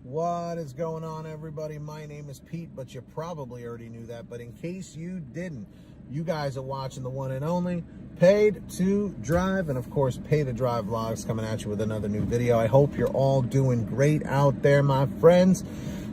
What is going on, everybody? My name is Pete, but you probably already knew that. But in case you didn't, you guys are watching the one and only Paid to Drive, and of course, Pay to Drive Vlogs coming at you with another new video. I hope you're all doing great out there, my friends.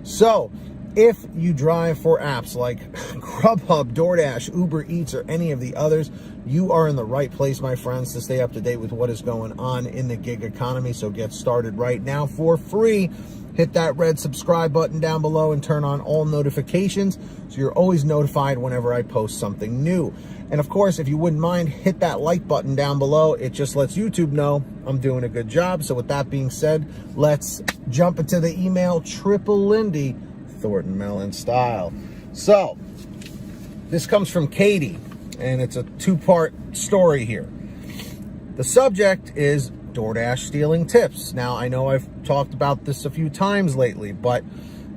So, if you drive for apps like GrubHub, DoorDash, Uber Eats, or any of the others, you are in the right place, my friends, to stay up to date with what is going on in the gig economy. So get started right now for free. Hit that red subscribe button down below and turn on all notifications so you're always notified whenever I post something new. And of course, if you wouldn't mind, hit that like button down below. It just lets YouTube know I'm doing a good job. So with that being said, let's jump into the email. Triple Lindy, Thornton Mellon style. So this comes from Katie, and it's a two-part story here. The subject is DoorDash stealing tips. Now, I know I've talked about this a few times lately, but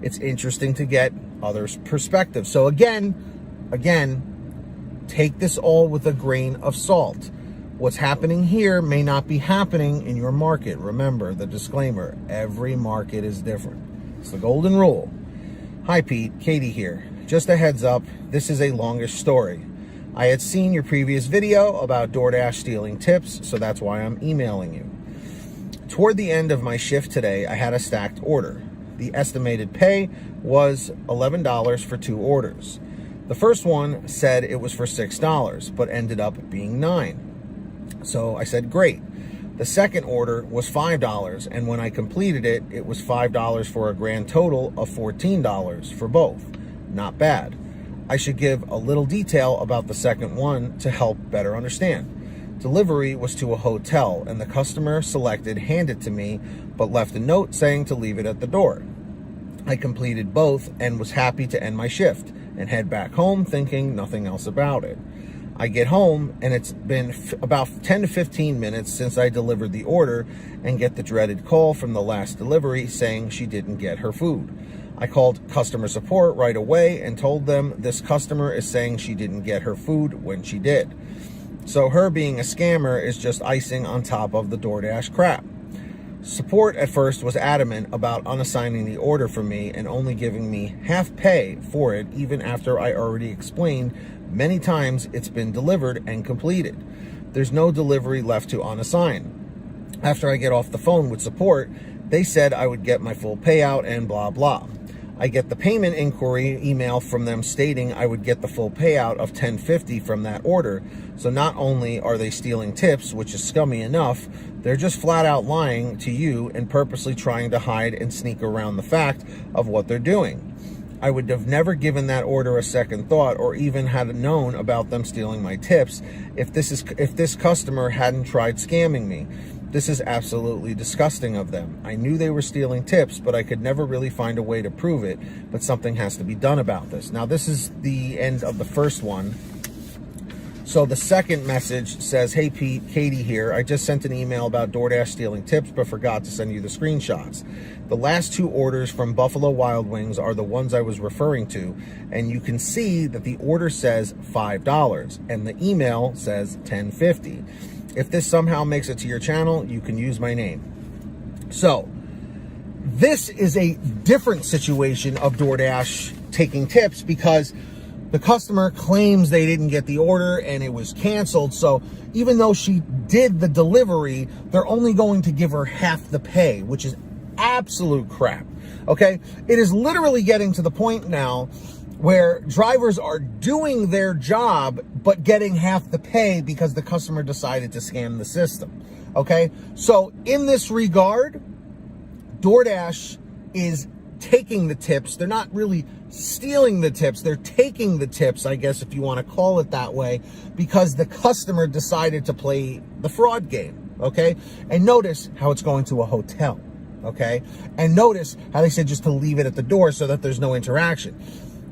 it's interesting to get others' perspective. So again, take this all with a grain of salt. What's happening here may not be happening in your market. Remember the disclaimer, every market is different. It's the golden rule. Hi Pete, Katie here. Just a heads up, this is a longish story. I had seen your previous video about DoorDash stealing tips, so that's why I'm emailing you. Toward the end of my shift today, I had a stacked order. The estimated pay was $11 for 2 orders. The first one said it was for $6, but ended up being $9. So I said, great. The second order was $5, and when I completed it, it was $5 for a grand total of $14 for both. Not bad. I should give a little detail about the second one to help better understand. Delivery was to a hotel, and the customer selected hand it to me, but left a note saying to leave it at the door. I completed both and was happy to end my shift and head back home thinking nothing else about it. I get home, and it's been about 10 to 15 minutes since I delivered the order and get the dreaded call from the last delivery saying she didn't get her food. I called customer support right away and told them this customer is saying she didn't get her food when she did. So her being a scammer is just icing on top of the DoorDash crap. Support at first was adamant about unassigning the order for me and only giving me half pay for it, even after I already explained many times it's been delivered and completed. There's no delivery left to unassign. After I get off the phone with support, they said I would get my full payout and blah blah. I get the payment inquiry email from them stating I would get the full payout of $10.50 from that order. So not only are they stealing tips, which is scummy enough, they're just flat out lying to you and purposely trying to hide and sneak around the fact of what they're doing. I would have never given that order a second thought or even had known about them stealing my tips if this customer hadn't tried scamming me. This is absolutely disgusting of them. I knew they were stealing tips, but I could never really find a way to prove it, but something has to be done about this. Now, this is the end of the first one. So the second message says, hey Pete, Katie here. I just sent an email about DoorDash stealing tips, but forgot to send you the screenshots. The last 2 orders from Buffalo Wild Wings are the ones I was referring to, and you can see that the order says $5 and the email says $10.50. If this somehow makes it to your channel, you can use my name. So this is a different situation of DoorDash taking tips because the customer claims they didn't get the order and it was canceled. So even though she did the delivery, they're only going to give her half the pay, which is absolute crap. Okay. It is literally getting to the point now where drivers are doing their job, but getting half the pay because the customer decided to scam the system. Okay. So in this regard, DoorDash is taking the tips. They're not really stealing the tips. They're taking the tips, I guess, if you want to call it that way, because the customer decided to play the fraud game. Okay. And notice how it's going to a hotel. Okay. And notice how they said just to leave it at the door so that there's no interaction.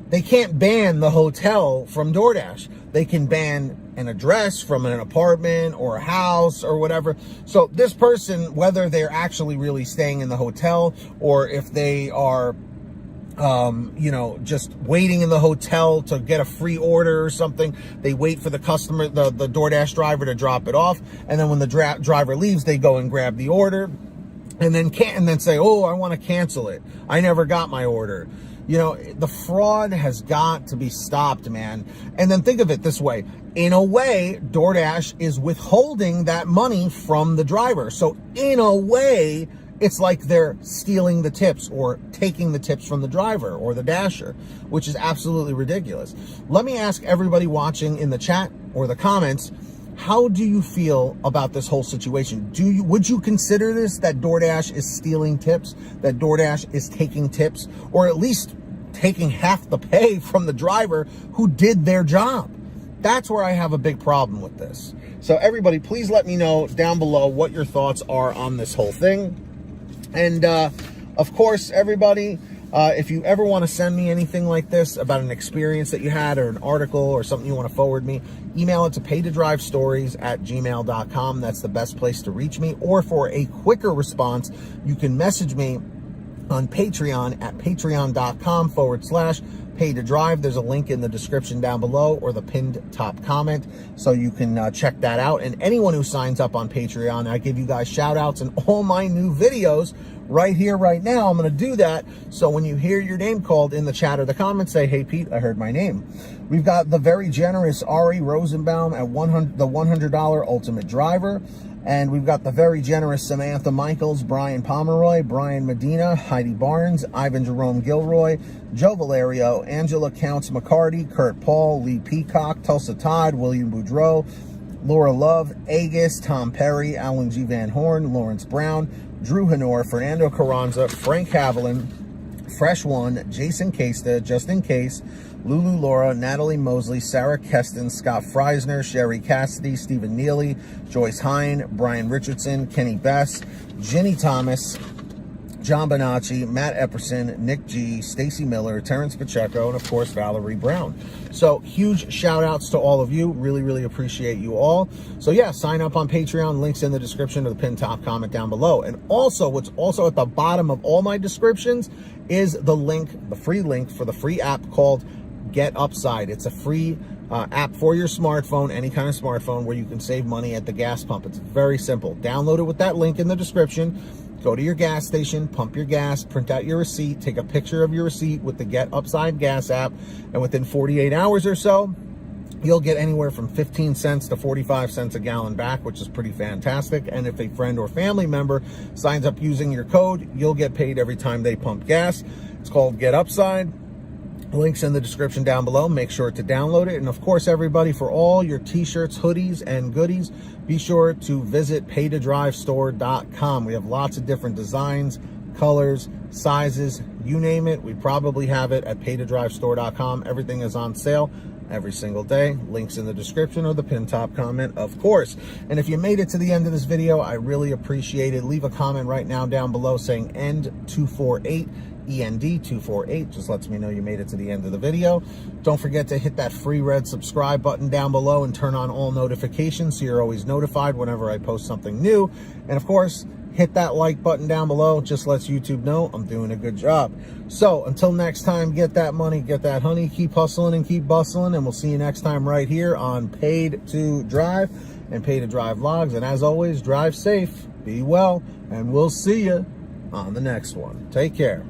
They can't ban the hotel from DoorDash. They can ban an address from an apartment or a house or whatever. So this person, whether they're actually really staying in the hotel or if they are, just waiting in the hotel to get a free order or something, they wait for the customer, the DoorDash driver to drop it off. And then when the driver leaves, they go and grab the order. and then say, oh, I want to cancel it. I never got my order. You know, the fraud has got to be stopped, man. And then think of it this way. In a way, DoorDash is withholding that money from the driver. So in a way, it's like they're stealing the tips or taking the tips from the driver or the dasher, which is absolutely ridiculous. Let me ask everybody watching in the chat or the comments, how do you feel about this whole situation? Would you consider this, that DoorDash is stealing tips, that DoorDash is taking tips, or at least taking half the pay from the driver who did their job? That's where I have a big problem with this. So everybody, please let me know down below what your thoughts are on this whole thing. And of course, everybody, if you ever want to send me anything like this about an experience that you had or an article or something you want to forward me, email it to paytodrivestories@gmail.com. That's the best place to reach me. Or for a quicker response, you can message me on Patreon at patreon.com/paytodrive. There's a link in the description down below or the pinned top comment, so you can check that out. And anyone who signs up on Patreon, I give you guys shout outs and all my new videos right here, right now. I'm going to do that. So when you hear your name called in the chat or the comments, say, hey, Pete, I heard my name. We've got the very generous Ari Rosenbaum at the $100 Ultimate Driver. And we've got the very generous Samantha Michaels, Brian Pomeroy, Brian Medina, Heidi Barnes, Ivan Jerome Gilroy, Joe Valerio, Angela Counts McCarty, Kurt Paul, Lee Peacock, Tulsa Todd, William Boudreau, Laura Love, Agus, Tom Perry, Alan G. Van Horn, Lawrence Brown, Drew Hanor, Fernando Carranza, Frank Haviland, Fresh One, Jason Casta, Justin Case, Lulu Laura, Natalie Mosley, Sarah Keston, Scott Freisner, Sherry Cassidy, Stephen Neely, Joyce Hine, Brian Richardson, Kenny Bess, Ginny Thomas, John Bonacci, Matt Epperson, Nick G, Stacy Miller, Terrence Pacheco, and of course, Valerie Brown. So huge shout outs to all of you. Really, really appreciate you all. So yeah, sign up on Patreon. Links in the description or the pinned top comment down below. And also, what's also at the bottom of all my descriptions is the link, the free link for the free app called Get Upside. It's a free app for your smartphone, any kind of smartphone, where you can save money at the gas pump. It's very simple. Download it with that link in the description. Go to your gas station, pump your gas, print out your receipt, take a picture of your receipt with the Get Upside gas app, and within 48 hours or so, you'll get anywhere from 15 cents to 45 cents a gallon back, which is pretty fantastic. And if a friend or family member signs up using your code, you'll get paid every time they pump gas. It's called Get Upside. Links in the description down below. Make sure to download it. And of course, everybody, for all your t-shirts, hoodies, and goodies, be sure to visit paytodrivestore.com. We have lots of different designs, colors, sizes, you name it. We probably have it at paytodrivestore.com. Everything is on sale every single day. Links in the description or the pinned top comment, of course. And if you made it to the end of this video, I really appreciate it. Leave a comment right now down below saying END248. END248 just lets me know you made it to the end of the video. Don't forget to hit that free red subscribe button down below and turn on all notifications so you're always notified whenever I post something new. And of course, hit that like button down below. Just lets YouTube know I'm doing a good job. So until next time, get that money, get that honey, keep hustling and keep bustling, and we'll see you next time right here on Paid to Drive and Pay to Drive Vlogs. And as always, drive safe, be well, and we'll see you on the next one. Take care.